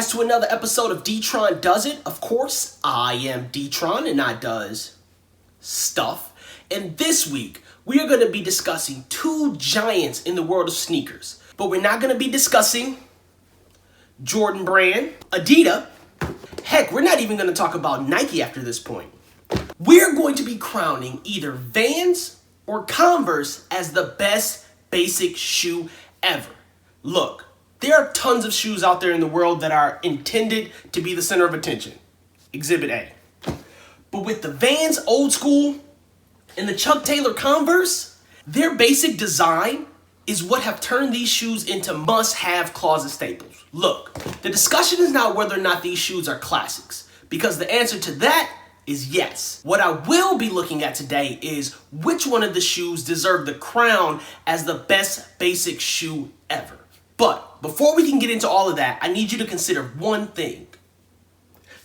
guys to another episode of D-Tron Does It. Of course, I am D-Tron and I does stuff. And this week, we are going to be discussing two giants in the world of sneakers. But we're not going to be discussing Jordan Brand, Adidas. Heck, we're not even going to talk about Nike after this point. We're going to be crowning either Vans or Converse as the best basic shoe ever. Look, there are tons of shoes out there in the world that are intended to be the center of attention. Exhibit A. But with the Vans Old School and the Chuck Taylor Converse, their basic design is what have turned these shoes into must-have closet staples. Look, the discussion is not whether or not these shoes are classics, because the answer to that is yes. What I will be looking at today is which one of the shoes deserve the crown as the best basic shoe ever. But before we can get into all of that, I need you to consider one thing.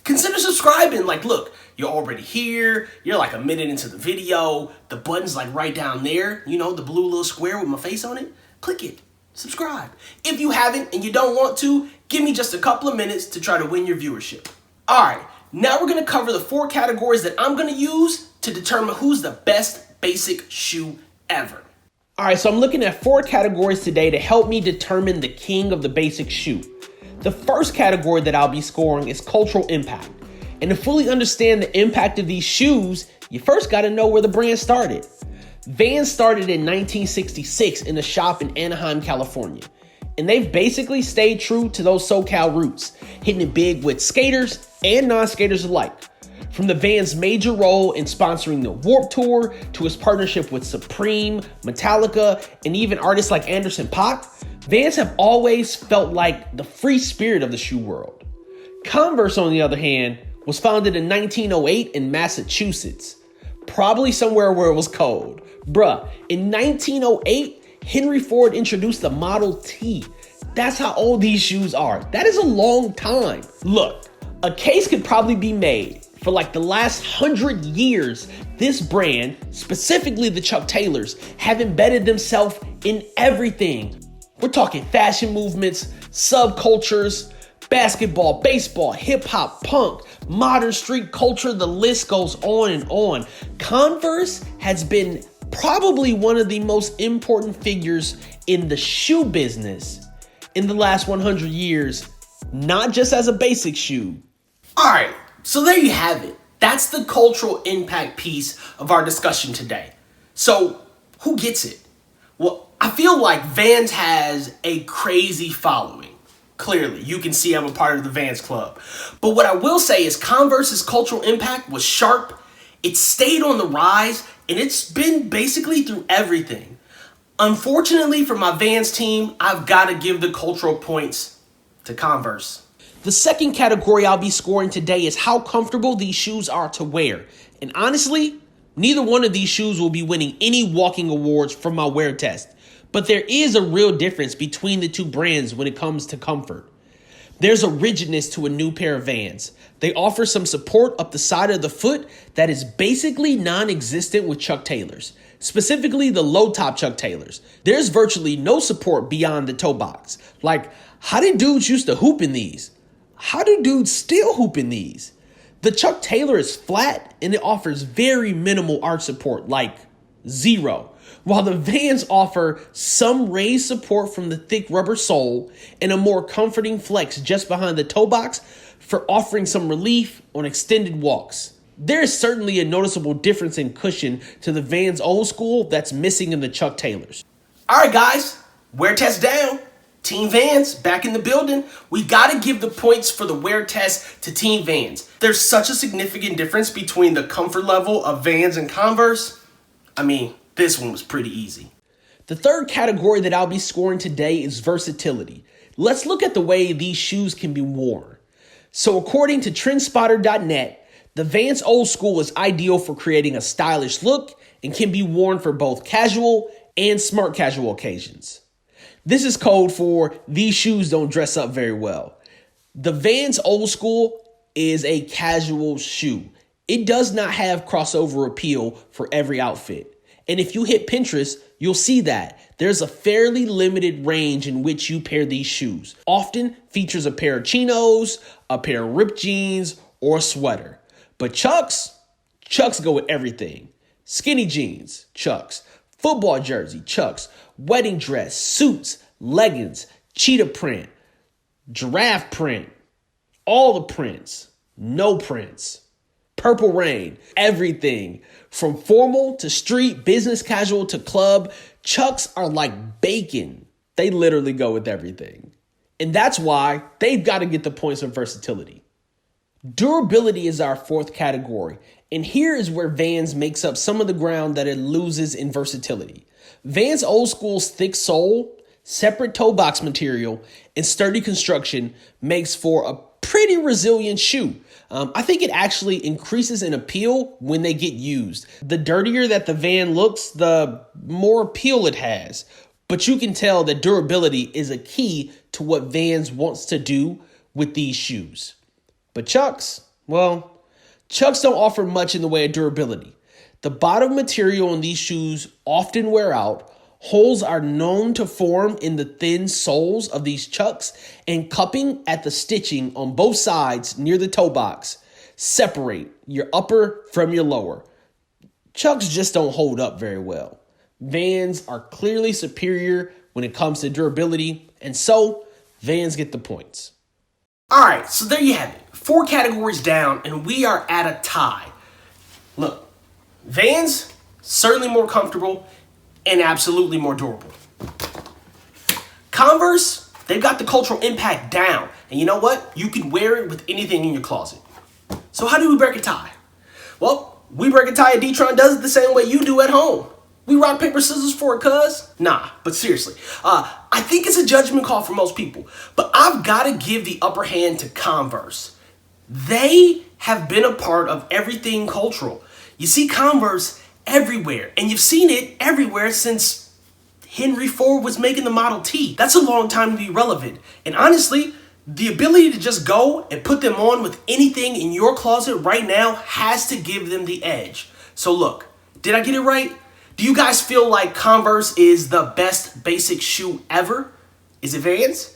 Consider subscribing. Like, look, you're already here. You're like a minute into the video. The button's like right down there. You know, the blue little square with my face on it. Click it. Subscribe. If you haven't and you don't want to, give me just a couple of minutes to try to win your viewership. All right, now we're going to cover the 4 categories that I'm going to use to determine who's the best basic shoe ever. All right, so I'm looking at 4 categories today to help me determine the king of the basic shoe. The first category that I'll be scoring is cultural impact. And to fully understand the impact of these shoes, you first got to know where the brand started. Vans started in 1966 in a shop in Anaheim, California. And they've basically stayed true to those SoCal roots, hitting it big with skaters and non-skaters alike. From the Vans' major role in sponsoring the Warped Tour to his partnership with Supreme, Metallica, and even artists like Anderson .Paak, Vans have always felt like the free spirit of the shoe world. Converse, on the other hand, was founded in 1908 in Massachusetts, probably somewhere where it was cold. Bruh, in 1908, Henry Ford introduced the Model T. That's how old these shoes are. That is a long time. Look, a case could probably be made for like the last 100 years, this brand, specifically the Chuck Taylors, have embedded themselves in everything. We're talking fashion movements, subcultures, basketball, baseball, hip hop, punk, modern street culture, the list goes on and on. Converse has been probably one of the most important figures in the shoe business in the last 100 years, not just as a basic shoe. All right. So there you have it. That's the cultural impact piece of our discussion today. So who gets it? Well, I feel like Vans has a crazy following. Clearly, you can see I'm a part of the Vans Club. But what I will say is Converse's cultural impact was sharp. It stayed on the rise, and it's been basically through everything. Unfortunately for my Vans team, I've got to give the cultural points to Converse. The second category I'll be scoring today is how comfortable these shoes are to wear. And honestly, neither one of these shoes will be winning any walking awards from my wear test. But there is a real difference between the two brands when it comes to comfort. There's a rigidness to a new pair of Vans. They offer some support up the side of the foot that is basically non-existent with Chuck Taylors, specifically the low-top Chuck Taylors. There's virtually no support beyond the toe box. Like, how did dudes used to hoop in these? How do dudes still hoop in these? The Chuck Taylor is flat and it offers very minimal arch support, like 0. While the Vans offer some raised support from the thick rubber sole and a more comforting flex just behind the toe box for offering some relief on extended walks. There is certainly a noticeable difference in cushion to the Vans Old School that's missing in the Chuck Taylors. All right, guys, wear test down. Team Vans back in the building. We got to give the points for the wear test to Team Vans. There's such a significant difference between the comfort level of Vans and Converse. I mean, this one was pretty easy. The third category that I'll be scoring today is versatility. Let's look at the way these shoes can be worn. So according to trendspotter.net, the Vans Old School is ideal for creating a stylish look and can be worn for both casual and smart casual occasions. This is code for these shoes don't dress up very well. The Vans Old School is a casual shoe. It does not have crossover appeal for every outfit. And if you hit Pinterest, you'll see that there's a fairly limited range in which you pair these shoes. Often features a pair of chinos, a pair of ripped jeans, or a sweater. But Chucks go with everything. Skinny jeans, Chucks. Football jersey, Chucks. Wedding dress, suits, leggings, cheetah print, giraffe print, all the prints, no prints, purple rain, everything. From formal to street, business casual to club, Chucks are like bacon. They literally go with everything. And that's why they've got to get the points of versatility. Durability is our fourth category. And here is where Vans makes up some of the ground that it loses in versatility. Vans old school's thick sole, separate toe box material, and sturdy construction makes for a pretty resilient shoe. I think it actually increases in appeal when they get used. The dirtier that the Van looks, the more appeal it has. But you can tell that durability is a key to what Vans wants to do with these shoes. But Chucks, well, Chucks don't offer much in the way of durability. The bottom material in these shoes often wear out. Holes are known to form in the thin soles of these Chucks, and cupping at the stitching on both sides near the toe box separate your upper from your lower. Chucks just don't hold up very well. Vans are clearly superior when it comes to durability, and so Vans get the points. All right, so there you have it. 4 categories down, and we are at a tie. Look, Vans, certainly more comfortable and absolutely more durable. Converse, they've got the cultural impact down. And you know what? You can wear it with anything in your closet. So how do we break a tie? Well, we break a tie at D-Tron does it the same way you do at home. We rock, paper, scissors for it, cuz? Nah, but seriously, I think it's a judgment call for most people. But I've got to give the upper hand to Converse. They have been a part of everything cultural. You see Converse everywhere, and you've seen it everywhere since Henry Ford was making the Model T. That's a long time to be relevant. And honestly, the ability to just go and put them on with anything in your closet right now has to give them the edge. So look, did I get it right? Do you guys feel like Converse is the best basic shoe ever? Is it Vans?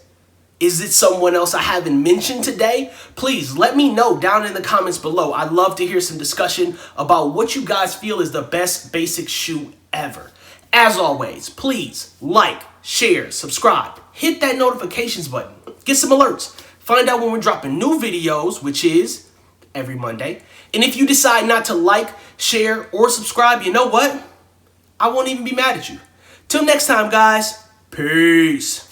Is it someone else I haven't mentioned today? Please let me know down in the comments below. I'd love to hear some discussion about what you guys feel is the best basic shoe ever. As always, please like, share, subscribe, hit that notifications button, get some alerts, find out when we're dropping new videos, which is every Monday. And if you decide not to like, share, or subscribe, you know what? I won't even be mad at you. Till next time, guys. Peace.